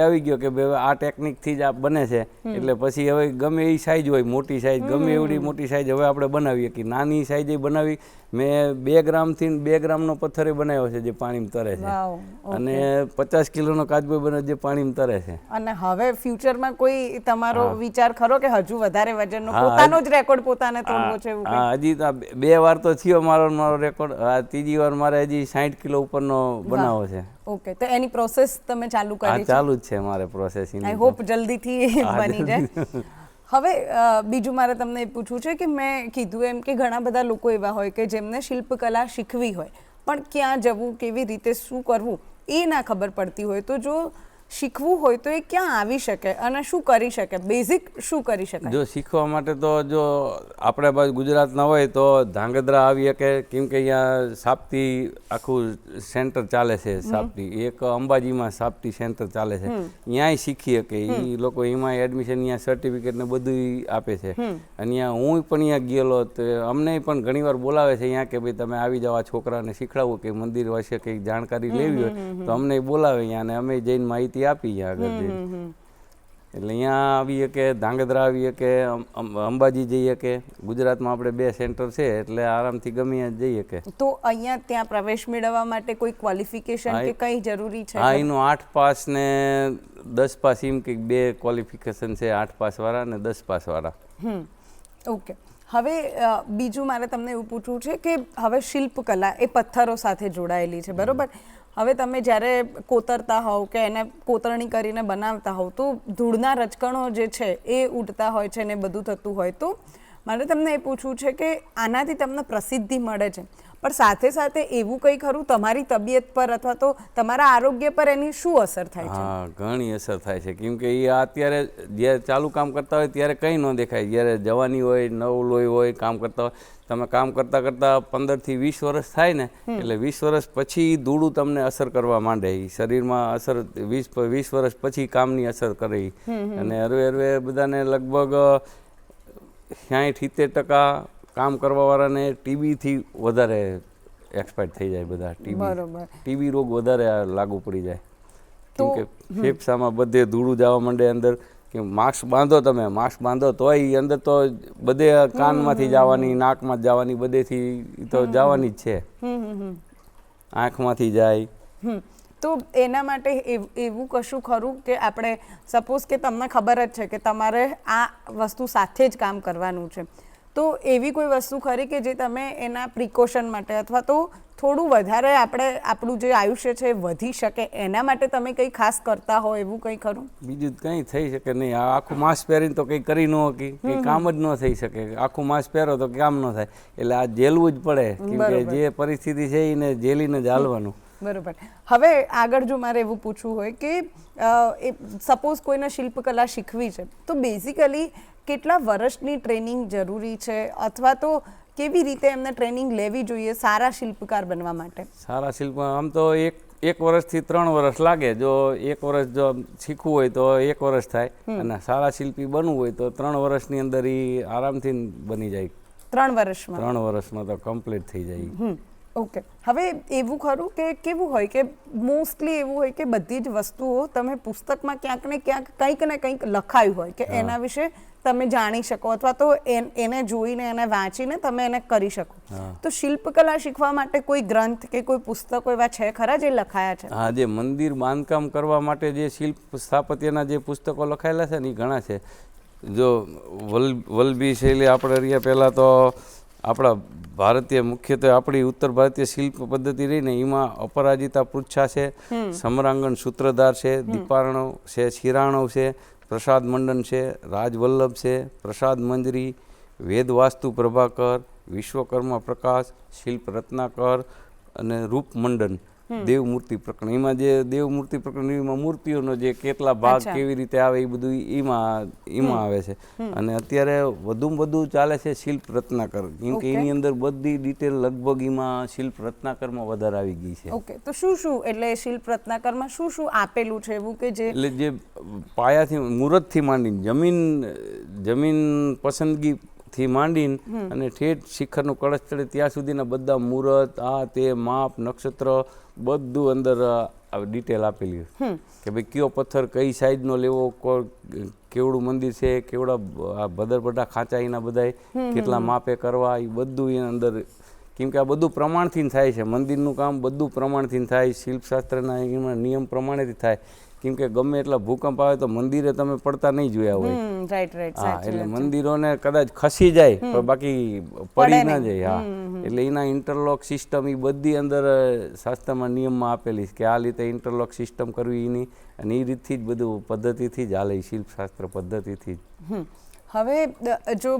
આવી ગયો કે ભાઈ આ ટેકનિકથી જ આ બને છે. એટલે પછી હવે ગમે એ સાઈઝ હોય, મોટી સાઈઝ ગમે એવડી મોટી સાઈઝ હવે આપણે બનાવીએ કે નાની સાઈઝ બનાવી. મેં 2 ગ્રામથી 2 ગ્રામનો પથ્થર બનાવ્યો છે જે પાણીમાં તરે છે, અને 50 કિલોનો કાચબો બનાવ્યો જે પાણીમાં તરે છે. અને હવે ફ્યુચરમાં કોઈ તમારો વિચાર ખરો કે હજુ વધારે વજનનો પોતાનો જ રેકોર્ડ પોતાને તોડવો છે? હા, હજી તો 2 વાર તો થયો મારો રેકોર્ડ. ત્રીજી વાર મારે હજી 60 કિલો ઉપરનો બનાવવો છે. ઓકે, તો એની પ્રોસેસ તમે ચાલુ કરી છે? ચાલુ જ છે મારે પ્રોસેસ. આઈ હોપ જલ્દીથી બની જાય. હવે બીજું મારે તમને એ પૂછવું છે કે મેં કીધું એમ કે ઘણા બધા લોકો એવા હોય કે જેમને શિલ્પકલા શીખવી હોય પણ ક્યાં જવું, કેવી રીતે શું કરવું એ ના ખબર પડતી હોય, તો જો શીખવું હોય તો એ ક્યાં આવી શકે અને શું કરી શકે? બેઝિક શું કરી શકાય? જો શીખવા માટે તો જો આપણે બાજુ ગુજરાતના હોય તો ધાંગધ્રા આવી શકે. કેમ કે અહીંયા સાપ્તી આખું સેન્ટર ચાલે છે. સાપ્તી એક અંબાજીમાં સાપ્તી સેન્ટર ચાલે છે, ત્યાંય શીખી શકે એ લોકો. એમાં એડમિશન અહીંયા સર્ટિફિકેટ ને બધું આપે છે. અને અહીંયા હું પણ અહીંયા ગયેલો તો અમને પણ ઘણીવાર બોલાવે છે અહીંયા કે ભાઈ તમે આવી જાઓ, આ છોકરાને શીખડાવો કે મંદિર વિશે કંઈક જાણકારી લેવી હોય તો અમને બોલાવે અહીંયા, અને અમે જઈને માહિતી આપી આગળ. એટલે અહીંયા આવીએ કે ધાંગધ્રા આવીએ કે અંબાજી જઈએ કે ગુજરાતમાં આપણે 2 સેન્ટર છે એટલે આરામથી ગમે જઈએ કે. તો અહીંયા ત્યાં પ્રવેશ મેળવવા માટે કોઈ ક્વોલિફિકેશન કે કંઈ જરૂરી છે? હા, એનું 8 પાસ ને 10 પાસ એમ કે 2 ક્વોલિફિકેશન છે, 8 પાસ વાળા ને 10 પાસ વાળા. ઓકે, હવે બીજું મારે તમને એવું પૂછવું છે કે હવે શિલ્પકલા એ પથ્થરો સાથે જોડાયેલી છે, બરોબર? હવે તમે જ્યારે કોતરતા હોવ કે એને કોતરણી કરીને બનાવતા હોવ તો ધૂળના રચકણો જે છે એ ઉડતા હોય છે ને બધું થતું હોય, તો મારે તમને એ પૂછવું છે કે આનાથી તમને પ્રસિદ્ધિ મળે છે પણ સાથે સાથે એવું કંઈ ખરું તમારી તબિયત પર અથવા તો તમારા આરોગ્ય પર એની શું અસર થાય છે? હા, ઘણી અસર થાય છે. કેમ કે એ અત્યારે જ્યારે ચાલુ કામ કરતા હોય ત્યારે કંઈ ન દેખાય. જ્યારે જવાની હોય, નવું લોહી હોય, કામ કરતા હોય, તમે કામ કરતાં કરતાં 15 થી 20 વર્ષ થાય ને એટલે 20 વર્ષ પછી ધૂળું તમને અસર કરવા માંડે. શરીરમાં અસર 20 વર્ષ પછી કામની અસર કરે. અને હરવે બધાને લગભગ 60-70% કામ કરવાવાળાને ટીબીથી વધારે એક્સપાયર થઈ જાય. બધા ટીબી રોગ વધારે લાગુ પડી જાય. કેમ કે ફેફસામાં બધે ધૂળું જવા માંડે અંદર. કે માસ્ક બાંધો, તમે માસ્ક બાંધો તોય અંદર તો બધે કાનમાંથી જવાની, નાકમાં જવાની, બધેથી તો જવાની જ છે, આંખમાંથી જાય. તો એના માટે એવું કશું ખરું કે આપણે સપોઝ કે તમને ખબર જ છે કે તમારે આ વસ્તુ સાથે જ કામ કરવાનું છે, તો એવી કોઈ વસ્તુ ખરી કે જે તમે એના પ્રિકોશન માટે અથવા તો થોડું વધારે આપણું જે આયુષ્ય છે વધી શકે એના માટે તમે કંઈ ખાસ કરતા હો એવું કંઈ ખરું? બીજું કંઈ થઈ શકે નહીં. આખું માસ્ક પહેરીને તો કંઈ કરી ન શકી, કંઈ કામ જ ન થઈ શકે. આખું માસ્ક પહેરો તો કામ ન થાય. એટલે આ ઝેલવું જ પડે. કેમ કે જે પરિસ્થિતિ છે એને ઝેલીને જ હાલવાનું. બરોબર. હવે આગળ જો મારે એવું પૂછવું હોય કે સપોઝ કોઈને શિલ્પકલા શીખવી છે તો બેઝિકલી કેટલા વર્ષની ટ્રેનિંગ જરૂરી છે અથવા તો કેવી રીતે એમને ટ્રેનિંગ લેવી જોઈએ સારા શિલ્પકાર બનવા માટે? સારા શિલ્પ આમ તો એક વર્ષથી 3 વર્ષ લાગે. જો 1 વર્ષ જો શીખવું હોય તો 1 વર્ષ થાય, અને સારા શિલ્પી બનવું હોય તો 3 વર્ષની અંદર એ આરામથી બની જાય. 3 વર્ષમાં? 3 વર્ષમાં તો કમ્પ્લીટ થઈ જાય. ઓકે. હવે એવું ખરું કે કેવું હોય કે મોસ્ટલી એવું હોય કે બધી જ વસ્તુઓ તમે પુસ્તકમાં ક્યાંક ને ક્યાંક કંઈક ને કંઈક લખાયું હોય કે એના વિશે તમે જાણી શકો અથવા તો એને જોઈને એને વાંચીને તમે એને કરી શકો. તો શિલ્પકલા શીખવા માટે કોઈ ગ્રંથ કે કોઈ પુસ્તકો એવા છે ખરા જે લખાયા છે? હા, જે મંદિર બાંધકામ કરવા માટે જે શિલ્પ સ્થાપત્યના જે પુસ્તકો લખાયેલા છે ને એ ઘણા છે. જો વલ્લભી શૈલી આપણે રહ્યા પહેલાં તો આપણા ભારતીય મુખ્યત્વે આપણી ઉત્તર ભારતીય શિલ્પ પદ્ધતિ રહીને એમાં અપરાજિતા પૃચ્છા છે, સમરાંગણ સૂત્રધાર છે, દીપારણવ છે, શિરાણવ છે, પ્રસાદ મંડન છે, રાજવલ્લભ છે, પ્રસાદ મંજરી, વેદવાસ્તુ પ્રભાકર, વિશ્વકર્મા પ્રકાશ, શિલ્પ રત્નાકર અને રૂપ મંડન. દેવ મૂર્તિ પ્રકરણ. એમાં જે દેવ મૂર્તિ પ્રકરણ એમાં મૂર્તિઓનો જે કેટલા ભાગ કેવી રીતે આવે એ બધું એમાં આવે છે. અને અત્યારે વધુમાં વધુ ચાલે છે શિલ્પ રત્નાકર, કેમ કે એની અંદર બધી ડિટેલ લગભગ એમાં શિલ્પ રત્નાકરમાં વધારે આવી ગઈ છે. ઓકે, તો શું એટલે શિલ્પ રત્નાકરમાં શું આપેલું છે એવું કે જે એટલે જે પાયાથી મુહૂર્તથી માંડીને જમીન પસંદગી થી માંડીને અને ઠેઠ શિખરનું કળશ ચડે ત્યાં સુધીના બધા મુહૂર્ત તે માપ નક્ષત્ર બધું અંદર ડિટેલ આપેલી કે ભાઈ કયો પથ્થર કઈ સાઈઝનો લેવો, કેવડું મંદિર છે, કેવડા ભદરભટા ખાંચા એના બધાય કેટલા માપે કરવા, એ બધું એના અંદર. કેમ કે આ બધું પ્રમાણથી થાય છે, મંદિરનું કામ બધું પ્રમાણથી થાય, શિલ્પશાસ્ત્રના એમાં નિયમ પ્રમાણેથી થાય. કેમ કે ગમે એટલા ભૂકંપ આવે તો મંદિરે તમે પડતા નહીં જોયા હોય. હા, એટલે મંદિરોને કદાચ ખસી જાય પણ બાકી પડી ના જાય. હા, એટલે એના ઇન્ટરલોક સિસ્ટમ એ બધી અંદર શાસ્ત્રમાં નિયમમાં આપેલી છે કે આ રીતે ઇન્ટરલોક સિસ્ટમ કરવી એની, અને એ રીતથી જ બધું પદ્ધતિથી જ હાલે, શિલ્પશાસ્ત્ર પદ્ધતિથી જ. હવે જો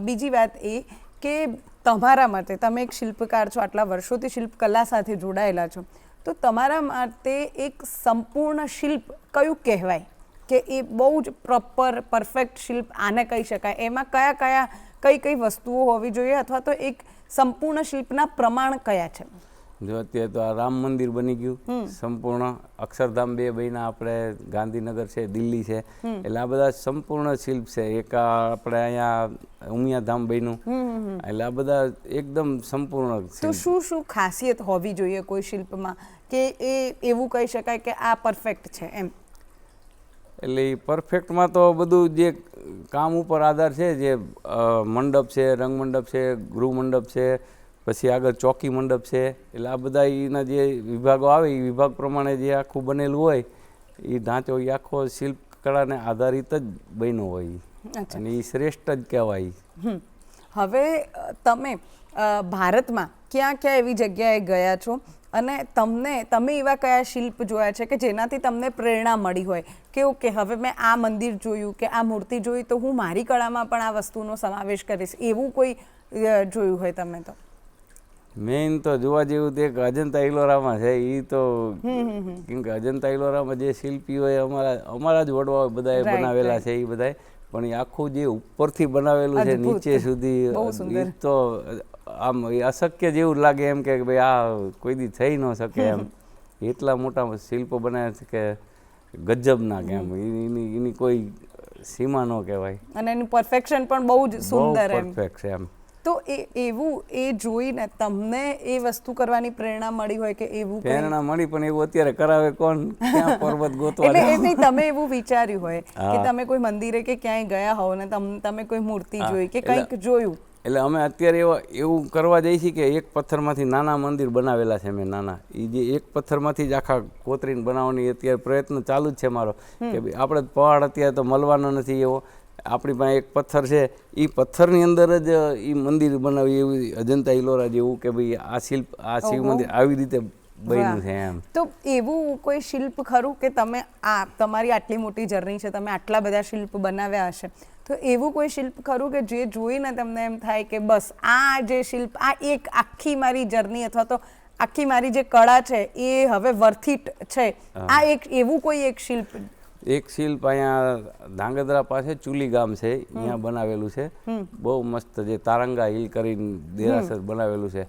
બીજી વાત એ કે તમારા માટે, તમે એક શિલ્પકાર છો, આટલા વર્ષોથી શિલ્પકલા સાથે જોડાયેલા છો, તો તમારા માટે એક સંપૂર્ણ શિલ્પ કયું કહેવાય કે એ બહુ જ પ્રોપર પરફેક્ટ શિલ્પ આને કહી શકાય? એમાં કઈ વસ્તુઓ હોવી જોઈએ, અથવા તો એક સંપૂર્ણ શિલ્પના પ્રમાણ કયા છે? જો અત્યારે તો આ રામ મંદિર બની ગયું સંપૂર્ણ, અક્ષરધામ 2 બન્યા આપણે, ગાંધીનગર છે, દિલ્હી છે, એટલે આ બધા સંપૂર્ણ શિલ્પ છે. એક આપણે અહીંયા ઉમિયાધામ બન્યું, એટલે આ બધા એકદમ સંપૂર્ણ. તો શું ખાસિયત હોવી જોઈએ કોઈ શિલ્પમાં કે એ એવું કહી શકાય કે આ પરફેક્ટ છે એમ? એટલે એ પરફેક્ટમાં તો બધું જે કામ ઉપર આધાર છે, જે મંડપ છે, રંગમંડપ છે, ગૃહ મંડપ છે, પછી આગળ ચોકી મંડપ છે, એટલે આ બધા એના જે વિભાગો આવે એ વિભાગ પ્રમાણે જે આખું બનેલું હોય એ ઢાંચો એ આખો શિલ્પકળાને આધારિત જ બન્યો હોય, અને એ શ્રેષ્ઠ જ કહેવાય. હવે તમે ભારતમાં ક્યાં એવી જગ્યાએ ગયા છો અને તમે એવા કયા શિલ્પ જોયા છે કે જેનાથી તમને પ્રેરણા મળી હોય કે ઓકે, હવે મેં આ મંદિર જોયું કે આ મૂર્તિ જોઈ તો હું મારી કળામાં પણ આ વસ્તુનો સમાવેશ કરીશ, એવું કોઈ જોયું હોય તમે? તો મેઇન તો જોવા જેવું તે અજંતા ઇલોરામાં છે. એ તો કેમ કે અજંતા ઇલોરામાં જે શિલ્પીઓએ અમારા જ વડવાઓ બધાએ બનાવેલા છે, એ બધાએ, પણ એ આખું જે ઉપરથી બનાવેલું છે નીચે સુધી, એ તો આમ અશક્ય જેવું લાગે એમ કે ભાઈ આ કોઈ દી થઈ ન શકે એમ. એટલા મોટા શિલ્પો બનાવ્યા છે કે ગજબના, કે એમ એની કોઈ સીમા ન કહેવાય, અને એનું પરફેક્શન પણ બહુ જ સુંદર પરફેક્ટ છે એમ. તો એ જોઈને તમને એ વસ્તુ કરવાની પ્રેરણા મળી હોય કે એવું? પ્રેરણા મળી, પણ એવું અત્યારે કરાવે કોણ, ક્યાં પર્વત ગોતવા? એટલે તમે એવું વિચાર્યું હોય કે તમે કોઈ મંદિરે કે ક્યાંય ગયા હોવ ને તમે કોઈ મૂર્તિ જોઈ કે કંઈક જોયું, એટલે અમે અત્યારે એવું કરવા જઈએ છીએ કે એક પથ્થરમાંથી નાના મંદિર બનાવેલા છે મેં, નાના, એ જે એક પથ્થરમાંથી જ આખા કોતરીને બનાવવાની અત્યારે પ્રયત્ન ચાલુ જ છે મારો, કે ભાઈ આપણે પહાડ અત્યારે તો મળવાનો નથી એવો, આપણી પાસે એક પથ્થર છે, એ પથ્થરની અંદર જ એ મંદિર બનાવી, એવું અજંતા ઇલોરા જેવું, કે ભાઈ આ શિવ મંદિર આવી રીતે બન્યું છે એમ. તો એવું કોઈ શિલ્પ ખરું કે તમે તમારી આટલી મોટી જર્ની છે, તમે આટલા બધા શિલ્પ બનાવ્યા હશે, તો એવું કોઈ શિલ્પ ખરું કે જે જોઈને તમને એમ થાય કે બસ આ જે શિલ્પ, આ એક આખી મારી જર્ની અથવા તો આખી મારી જે કળા છે એ હવે વર્થ ઇટ છે, આ એવું કોઈ એક શિલ્પ? એક શિલ્પ અહીંયા ધાંગધ્રા પાસે ચુલી ગામ છે, અહીંયા બનાવેલું છે, બહુ મસ્ત, જે તારંગા હિલ કરીને દેરાસર બનાવેલું છે,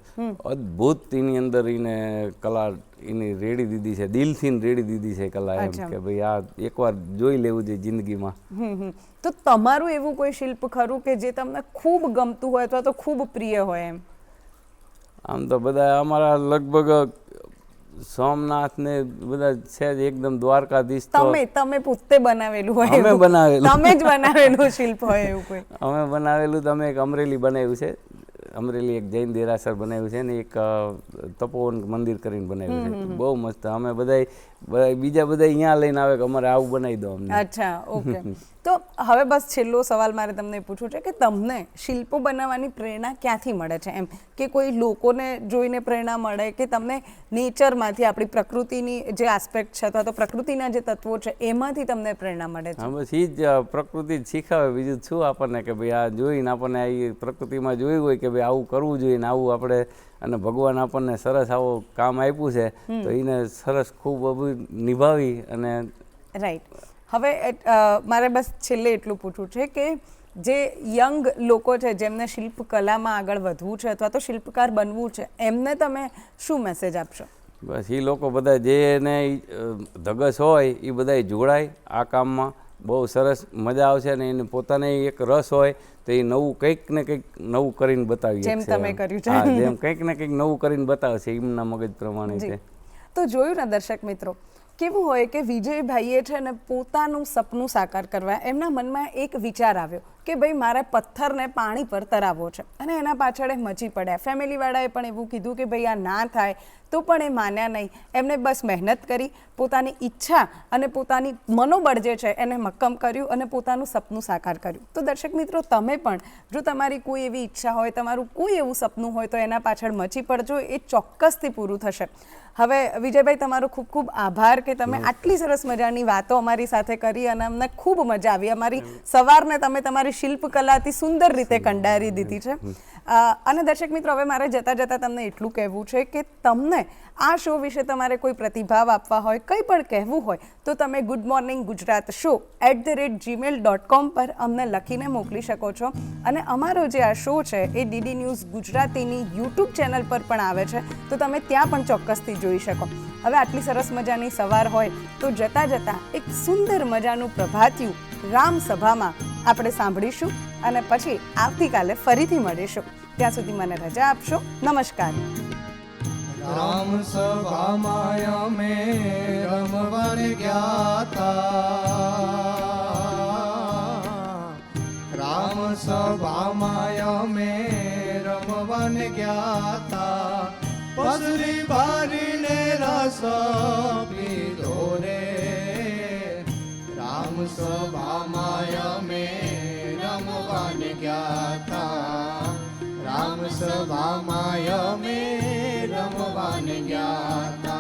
અદ્ભુત. એની અંદર એને કલા એની રેડી દીધી છે, દિલથી રેડી દીધી છે કલા, એમ કે ભાઈ આ એકવાર જોઈ લેવું જોઈએ જિંદગીમાં. તો તમારું એવું કોઈ શિલ્પ ખરું કે જે તમને ખૂબ ગમતું હોય અથવા તો ખૂબ પ્રિય હોય એમ? આમ તો બધા અમારા લગભગ સોમનાથ ને બધા છે જ એકદમ, દ્વારકાધીશ તો તમે પોતે બનાવેલું હોય? અમે બનાવેલું. તમે જ બનાવેલું શિલ્પ હોય એવું કોઈ? અમે બનાવેલું, તમે એક અમરેલી બનાવ્યું છે, અમરેલી એક જૈન દેરાસર બનાવ્યું છે ને એક તપોવન મંદિર કરીને બનાવ્યું છે, બહુ મસ્ત. અમે બીજા બધા અહીંયા લઈને આવે કે અમારે આવું બનાવી દો અમને. અચ્છા, ઓકે. તો હવે બસ છેલ્લો સવાલ મારે તમને પૂછવું છે કે તમને શિલ્પો બનાવવાની પ્રેરણા ક્યાંથી મળે છે એમ? કે કોઈ લોકોને જોઈને પ્રેરણા મળે કે તમને નેચરમાંથી, આપણી પ્રકૃતિની જે આસ્પેક્ટ છે અથવા તો પ્રકૃતિના જે તત્વો છે એમાંથી તમને પ્રેરણા મળે છે? હા, બસ એ જ પ્રકૃતિ જ શીખાવે, બીજું શું આપણને, કે ભાઈ આ જોઈને આપણને આ પ્રકૃતિમાં જોયું હોય કે ભાઈ ભાઈ આવું કરવું જોઈએ ને આવું આપણે, અને ભગવાન આપણને સરસ આવો કામ આપ્યું છે તો એને સરસ ખૂબ નિભાવી અને રાઈટ. હવે મારે બસ છેલ્લે એટલું પૂછવું છે કે જે યંગ લોકો છે જેમને શિલ્પકલામાં આગળ વધવું છે અથવા તો શિલ્પકાર બનવું છે, એમને તમે શું મેસેજ આપશો? બસ એ લોકો બધા જેને ધગસ હોય એ બધા જોડાય આ કામમાં, બહુ સરસ મજા આવશે. અને એને પોતાને એક રસ હોય તો એ નવું કંઈક ને કંઈક નવું કરીને બતાવી જેમ તમે કર્યું છે. હા, જેમ કંઈક ને કંઈક નવું કરીને બતાવશે એમના મગજ પ્રમાણે છે. તો જોયું ને દર્શક મિત્રો, કેવું હોય કે વિજયભાઈએ છે ને પોતાનું સપનું સાકાર કરવા એમના મનમાં એક વિચાર આવ્યો કે ભાઈ મારે પથ્થરને પાણી પર તરાવવો છે, અને એના પાછળ એ મચી પડ્યા. ફેમિલીવાળાએ પણ એવું કીધું કે ભાઈ આ ના થાય, તો પણ એ માન્યા નહીં. એમને બસ મહેનત કરી, પોતાની ઈચ્છા અને પોતાની મનોબળ જે છે એને મક્કમ કર્યું અને પોતાનું સપનું સાકાર કર્યું. તો દર્શક મિત્રો, તમે પણ જો તમારી કોઈ એવી ઈચ્છા હોય, તમારું કોઈ એવું સપનું હોય, તો એના પાછળ મચી પડજો, એ ચોક્કસથી પૂરું થશે. હવે વિજયભાઈ, તમારો ખૂબ ખૂબ આભાર કે તમે આટલી સરસ મજાની વાતો અમારી સાથે કરી અને અમને ખૂબ મજા આવી. અમારી સવારને તમે તમારી શિલ્પકલાથી સુંદર રીતે કંડારી દીધી છે. અને દર્શક મિત્રો, હવે મારે જતાં જતાં તમને એટલું કહેવું છે કે તમને આ શો વિશે તમારે કોઈ પ્રતિભાવ આપવા હોય, કંઈ પણ કહેવું હોય, તો તમે good morning Gujarat show @gmail.com પર અમને લખીને મોકલી શકો છો. અને અમારો જે આ શો છે એ ડીડી ન્યૂઝ ગુજરાતીની યુટ્યુબ ચેનલ પર પણ આવે છે, તો તમે ત્યાં પણ ચોક્કસથી જોઈ શકો. હવે આટલી સરસ મજાની સવાર હોય તો જતાં જતાં એક સુંદર મજાનું પ્રભાતિયું રામ સભામાં આપણે સાંભળીશું અને પછી આવતીકાલે ફરીથી મળીશું. ત્યાં સુધી મને રજા આપશો. નમસ્કાર. રામ સભામાં અમે રમવાને ગયા તા, રામ સભામાં અમે રમવાને ગયા તા, પસરી બારીને રસ પીધો રે, રામ સભામાં અમે રમવાને ગયા તા, રામ સભામાં અમે રમવાને ગયા તા.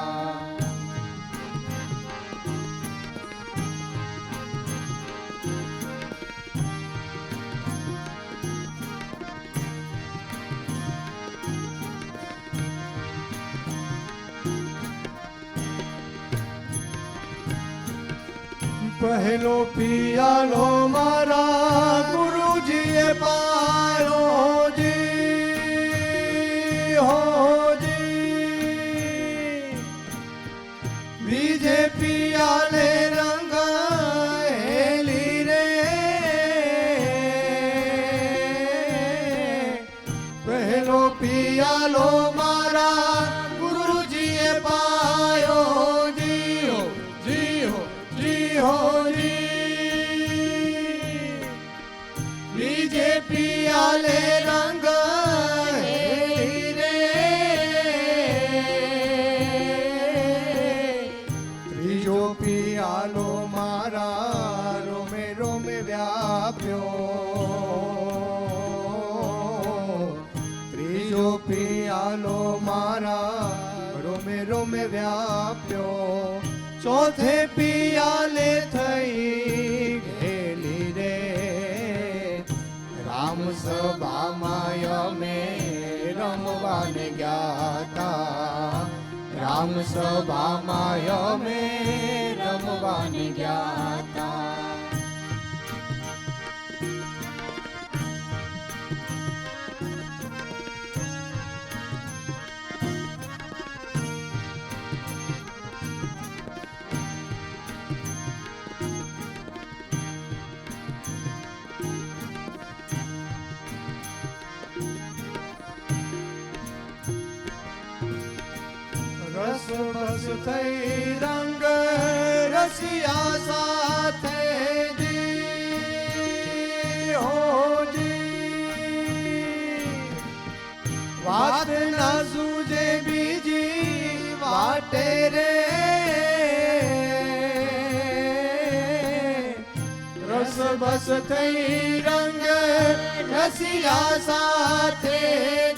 પહેલો પિયાલો મારા ગુરુજીએ પાયો જી, હોજી. બીજે પિયાલે રંગાયેલી રે, પહેલો પિયાલો મારા ગુરુજીએ પાયો જી, હો જી, હો જી, હોજી. બીજે પિયાલે રંગાયેલી રે, ત્રીજો પિયાલો મારા રોમે રોમે વ્યાપ્યો, ત્રીજો પિયાલો મારા રોમે રોમે વ્યાપ્યો, ચોથે પિયાલે થઈ ગયેલી રે, રામ સભામાં અમે રમવાને ગયા તા, રામ સભામાં અમે રમવાને ગયા તા. રસ બસ થઈ રંગ રસિયા સાથે જી, હોજી. વાત ના સૂજે બીજી વાટે રે, રસ બસ થઈ રંગ રસિયા સાથે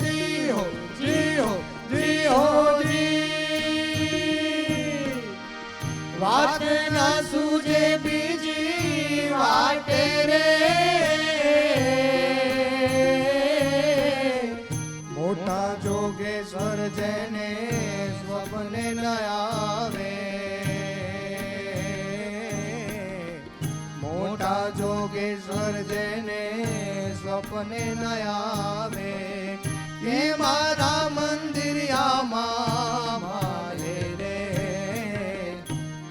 જી, હો જી, હો જી, હોજી. વાત ના સૂજે બીજી વાટે રે, સપને ન આવે કે મારા મંદિરિયામાં મારે રે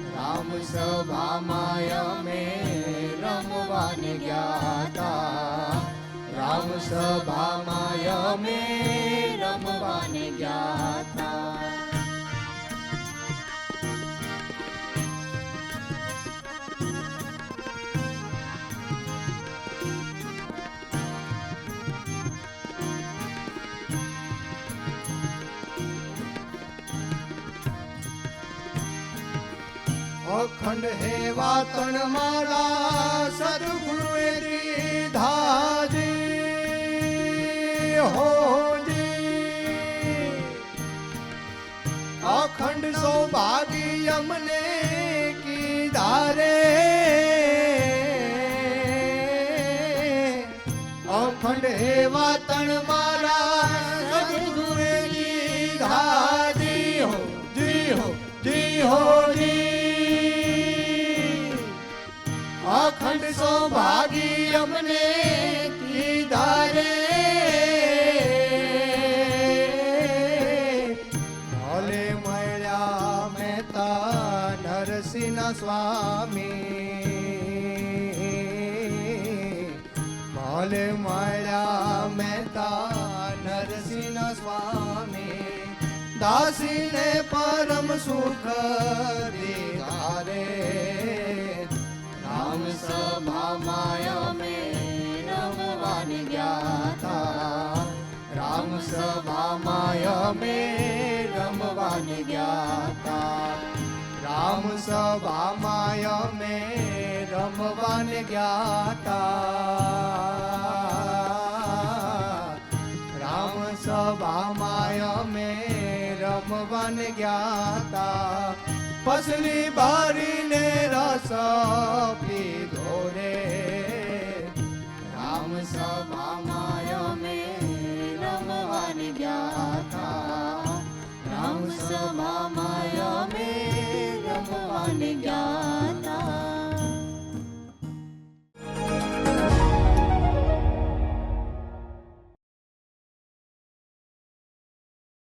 રામ સભામાં અમે રમવાને ગયા તા રામ સભામાં અમે રમવાને ગયા તા અખંડ હે વાતણ મારા સદગુરુએ દીધાજી હોજી અખંડ સૌભાગી અમને કીધા રે અખંડ હે વાતણ મારા સદગુરુએ દીધાજી હો જી હો જી હો જી અખંડ સૌભાગી અમને કીધા રે ભલે મળ્યા મહેતા નરસિંહ સ્વામી ભલે મળ્યા મહેતા નરસિંહ સ્વામી દાસીને પરમ સુખ દીધા રે રામ સભામાં અમે રમવાને ગયા તા રામ સભામાં અમે રમવાને ગયા તા રામ સભામાં અમે રમવાને ગયા તા રામ સભામાં અમે રમવાને ગયા તા પસલી બારીને રસ પીધો રે રામ સભા